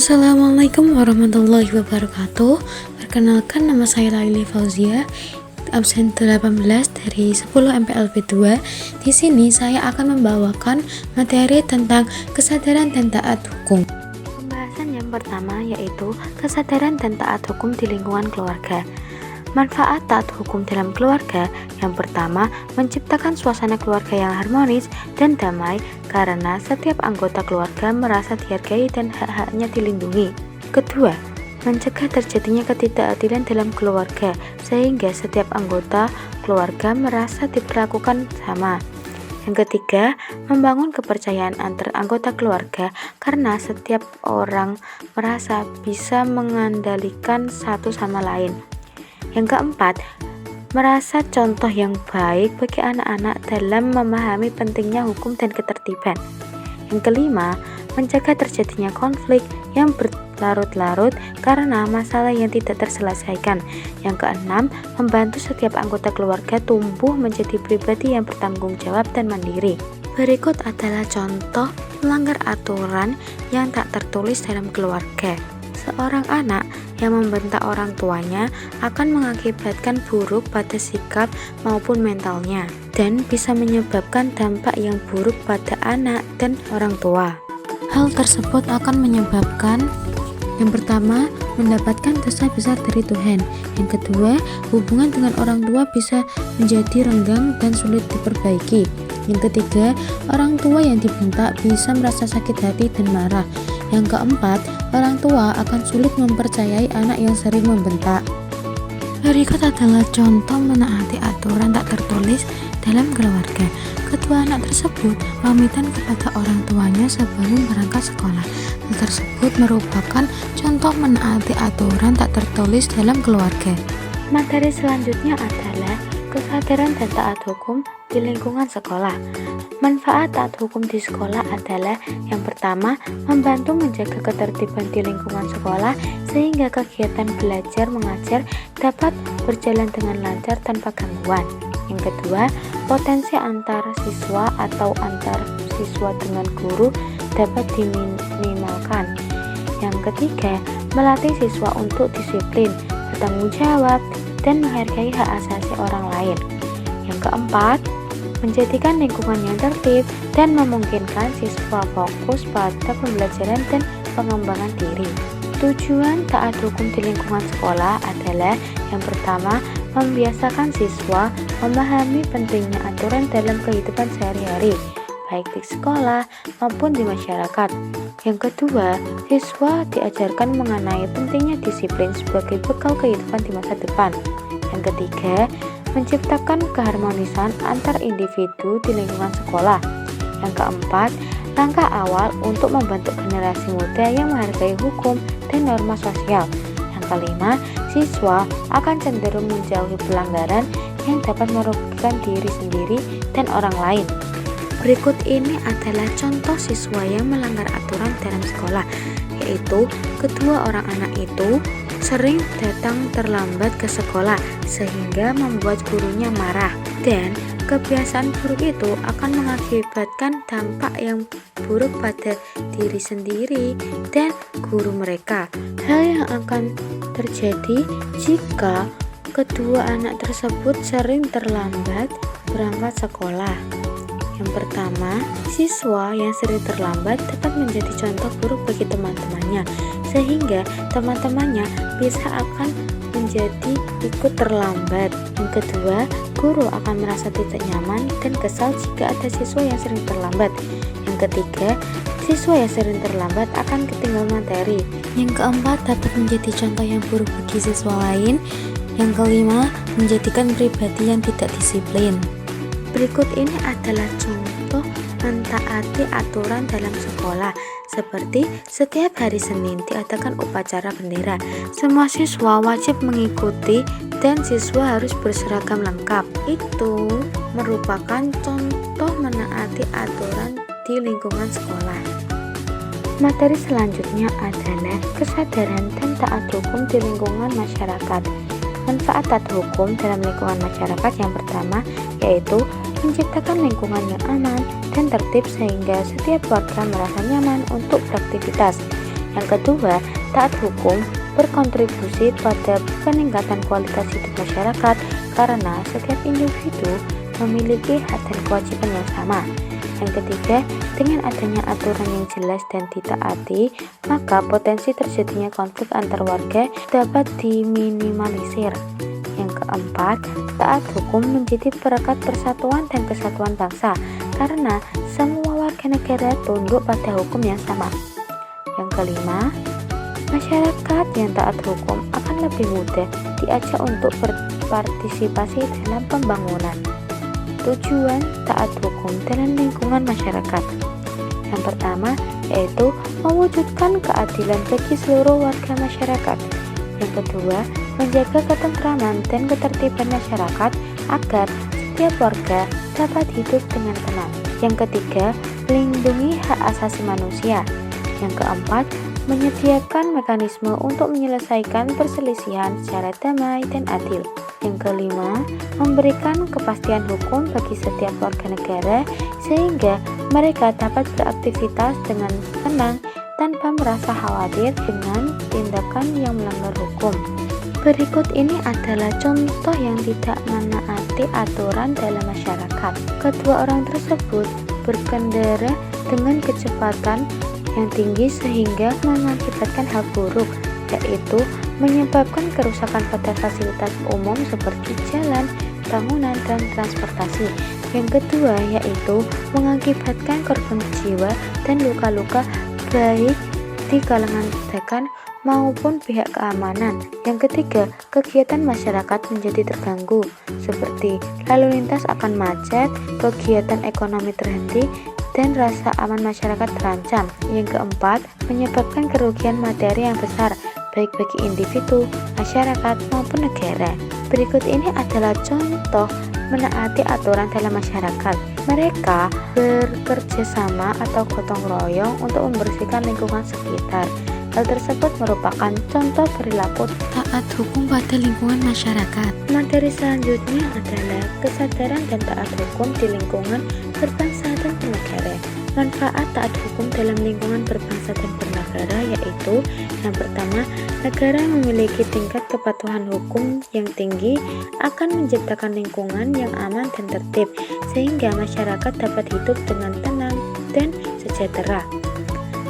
Assalamualaikum warahmatullahi wabarakatuh. Perkenalkan, nama saya Laili Fauzia, absen 18 dari 10 MPLB 2. Di sini saya akan membawakan materi tentang kesadaran dan taat hukum. Pembahasan yang pertama yaitu kesadaran dan taat hukum di lingkungan keluarga. Manfaat taat hukum dalam keluarga. Yang pertama, menciptakan suasana keluarga yang harmonis dan damai karena setiap anggota keluarga merasa dihargai dan hak-haknya dilindungi. Kedua, mencegah terjadinya ketidakadilan dalam keluarga sehingga setiap anggota keluarga merasa diperlakukan sama. Yang ketiga, membangun kepercayaan antar anggota keluarga karena setiap orang merasa bisa mengandalkan satu sama lain. Yang keempat, merasa contoh yang baik bagi anak-anak dalam memahami pentingnya hukum dan ketertiban. Yang kelima, mencegah terjadinya konflik yang berlarut-larut karena masalah yang tidak terselesaikan. Yang keenam, membantu setiap anggota keluarga tumbuh menjadi pribadi yang bertanggung jawab dan mandiri. Berikut adalah contoh melanggar aturan yang tak tertulis dalam keluarga. Seorang anak yang membentak orang tuanya akan mengakibatkan buruk pada sikap maupun mentalnya dan bisa menyebabkan dampak yang buruk pada anak dan orang tua. Hal tersebut akan menyebabkan yang pertama, mendapatkan dosa besar dari Tuhan. Yang kedua, hubungan dengan orang tua bisa menjadi renggang dan sulit diperbaiki. Yang ketiga, orang tua yang dibentak bisa merasa sakit hati dan marah. Yang keempat, orang tua akan sulit mempercayai anak yang sering membentak. Berikut adalah contoh menaati aturan tak tertulis dalam keluarga. Kedua anak tersebut pamitan kepada orang tuanya sebelum berangkat sekolah. Hal tersebut merupakan contoh menaati aturan tak tertulis dalam keluarga. Materi selanjutnya adalah kesadaran dan taat hukum di lingkungan sekolah. Manfaat taat hukum di sekolah adalah yang pertama, membantu menjaga ketertiban di lingkungan sekolah sehingga kegiatan belajar mengajar dapat berjalan dengan lancar tanpa gangguan. Yang kedua, potensi antar siswa atau antar siswa dengan guru dapat diminimalkan. Yang ketiga, melatih siswa untuk disiplin, bertanggung jawab, dan menghargai hak asasi orang lain. Yang keempat, menjadikan lingkungan yang tertib dan memungkinkan siswa fokus pada pembelajaran dan pengembangan diri. Tujuan taat hukum di lingkungan sekolah adalah yang pertama, membiasakan siswa memahami pentingnya aturan dalam kehidupan sehari-hari, baik di sekolah maupun di masyarakat. Yang kedua, siswa diajarkan mengenai pentingnya disiplin sebagai bekal kehidupan di masa depan. Yang ketiga, menciptakan keharmonisan antar individu di lingkungan sekolah. Yang keempat, langkah awal untuk membentuk generasi muda yang menghargai hukum dan norma sosial. Yang kelima, siswa akan cenderung menjauhi pelanggaran yang dapat merugikan diri sendiri dan orang lain. Berikut ini adalah contoh siswa yang melanggar aturan dalam sekolah, yaitu kedua orang anak itu sering datang terlambat ke sekolah sehingga membuat gurunya marah, dan kebiasaan buruk itu akan mengakibatkan dampak yang buruk pada diri sendiri dan guru mereka. Hal yang akan terjadi jika kedua anak tersebut sering terlambat berangkat sekolah. Yang pertama, siswa yang sering terlambat dapat menjadi contoh buruk bagi teman-temannya, sehingga teman-temannya bisa akan menjadi ikut terlambat. Yang kedua, guru akan merasa tidak nyaman dan kesal jika ada siswa yang sering terlambat. Yang ketiga, siswa yang sering terlambat akan ketinggalan materi. Yang keempat, dapat menjadi contoh yang buruk bagi siswa lain. Yang kelima, menjadikan pribadi yang tidak disiplin. Berikut ini adalah contoh mentaati aturan dalam sekolah, seperti setiap hari Senin diadakan upacara bendera. Semua siswa wajib mengikuti dan siswa harus berseragam lengkap. Itu merupakan contoh menaati aturan di lingkungan sekolah. Materi selanjutnya adalah kesadaran dan taat hukum di lingkungan masyarakat. Manfaat taat hukum dalam lingkungan masyarakat yang pertama yaitu menciptakan lingkungan yang aman dan tertib sehingga setiap warga merasa nyaman untuk beraktivitas. Yang kedua, taat hukum berkontribusi pada peningkatan kualitas hidup masyarakat karena setiap individu memiliki hak dan kewajiban yang sama. Yang ketiga, dengan adanya aturan yang jelas dan ditaati, maka potensi terjadinya konflik antar warga dapat diminimalisir. Yang keempat, taat hukum menjadi perekat persatuan dan kesatuan bangsa karena semua warga negara tunduk pada hukum yang sama. Yang kelima, masyarakat yang taat hukum akan lebih mudah diajak untuk berpartisipasi dalam pembangunan. Tujuan taat hukum dalam lingkungan masyarakat. Yang pertama, yaitu mewujudkan keadilan bagi seluruh warga masyarakat. Yang kedua, menjaga ketentraman dan ketertiban masyarakat agar setiap warga dapat hidup dengan tenang. Yang ketiga, melindungi hak asasi manusia. Yang keempat, menyediakan mekanisme untuk menyelesaikan perselisihan secara damai dan adil. Yang kelima, memberikan kepastian hukum bagi setiap warga negara sehingga mereka dapat beraktivitas dengan tenang tanpa merasa khawatir dengan tindakan yang melanggar hukum. Berikut ini adalah contoh yang tidak menaati aturan dalam masyarakat. Kedua orang tersebut berkendara dengan kecepatan yang tinggi sehingga mengakibatkan hal buruk, yaitu menyebabkan kerusakan pada fasilitas umum seperti jalan, bangunan, dan transportasi. Yang kedua yaitu mengakibatkan korban jiwa dan luka-luka baik di kalangan pedagang maupun pihak keamanan. Yang ketiga, kegiatan masyarakat menjadi terganggu, seperti lalu lintas akan macet, kegiatan ekonomi terhenti, dan rasa aman masyarakat terancam. Yang keempat, menyebabkan kerugian materi yang besar, baik bagi individu, masyarakat, maupun negara. Berikut ini adalah contoh menaati aturan dalam masyarakat. Mereka bekerja sama atau gotong royong untuk membersihkan lingkungan sekitar. Hal tersebut merupakan contoh perilaku Taat hukum pada lingkungan masyarakat. Materi selanjutnya adalah kesadaran dan taat hukum di lingkungan berbangsa dan bernegara. Manfaat taat hukum dalam lingkungan berbangsa dan bernegara yaitu yang pertama, negara memiliki tingkat kepatuhan hukum yang tinggi akan menciptakan lingkungan yang aman dan tertib sehingga masyarakat dapat hidup dengan tenang dan sejahtera.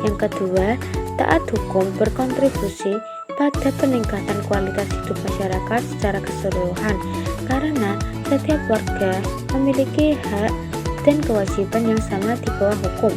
Yang kedua, taat hukum berkontribusi pada peningkatan kualitas hidup masyarakat secara keseluruhan karena setiap warga memiliki hak dan kewajiban yang sama di bawah hukum.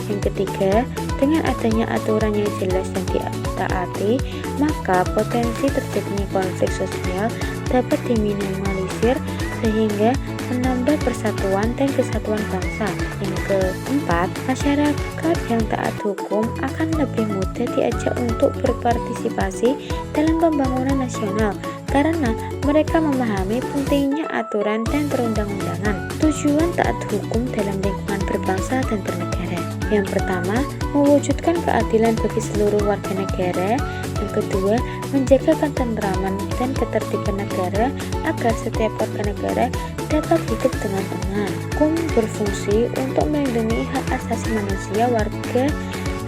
Yang ketiga, dengan adanya aturan yang jelas dan ditaati, maka potensi terjadinya konflik sosial dapat diminimalisir sehingga menambah persatuan dan kesatuan bangsa. Yang keempat, masyarakat yang taat hukum akan lebih mudah diajak untuk berpartisipasi dalam pembangunan nasional karena mereka memahami pentingnya aturan dan perundang-undangan. Tujuan taat hukum dalam lingkungan berbangsa dan bernegara. Yang pertama, mewujudkan keadilan bagi seluruh warga negara. Yang kedua, menjaga ketentraman dan ketertiban negara agar setiap warga negara dapat hidup dengan tenang. Hukum berfungsi untuk melindungi hak asasi manusia warga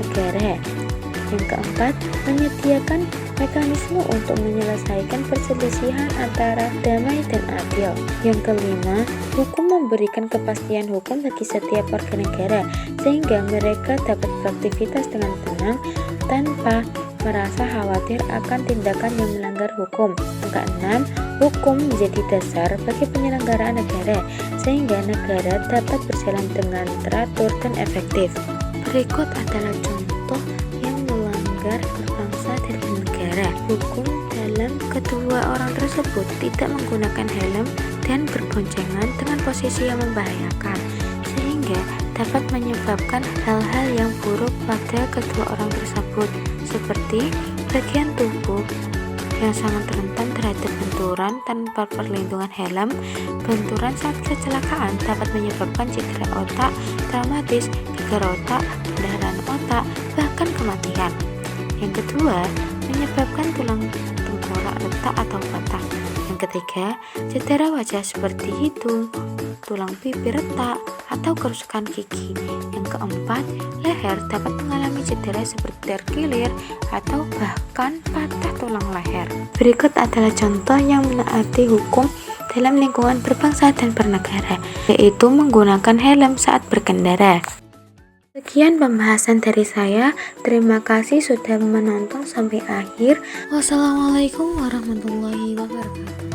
negara. Yang keempat, menyediakan mekanisme untuk menyelesaikan perselisihan antara damai dan adil. Yang kelima, hukum memberikan kepastian hukum bagi setiap warga negara sehingga mereka dapat beraktivitas dengan tenang tanpa merasa khawatir akan tindakan yang melanggar hukum. Yang keenam, hukum menjadi dasar bagi penyelenggaraan negara sehingga negara dapat berjalan dengan teratur dan efektif. Berikut adalah contoh yang melanggar berbangsa dan bernegara. Hukum dalam kedua orang tersebut tidak menggunakan helm dan berboncengan dengan posisi yang membahayakan sehingga dapat menyebabkan hal-hal yang buruk pada kedua orang tersebut seperti bagian tubuh yang sangat rentan terhadap benturan tanpa perlindungan helm. Benturan saat kecelakaan dapat menyebabkan cedera otak, traumatis, gegar otak, pendarahan otak, bahkan kematian. Yang kedua, menyebabkan tulang tengkorak retak atau patah. Yang ketiga, cedera wajah seperti hidung, tulang pipi retak, atau kerusakan gigi. Yang keempat, leher dapat mengalami cedera seperti terkilir atau bahkan patah tulang leher. Berikut adalah contoh yang menaati hukum dalam lingkungan berbangsa dan bernegara, yaitu menggunakan helm saat berkendara. Sekian pembahasan dari saya. Terima kasih sudah menonton sampai akhir. Wassalamualaikum warahmatullahi wabarakatuh.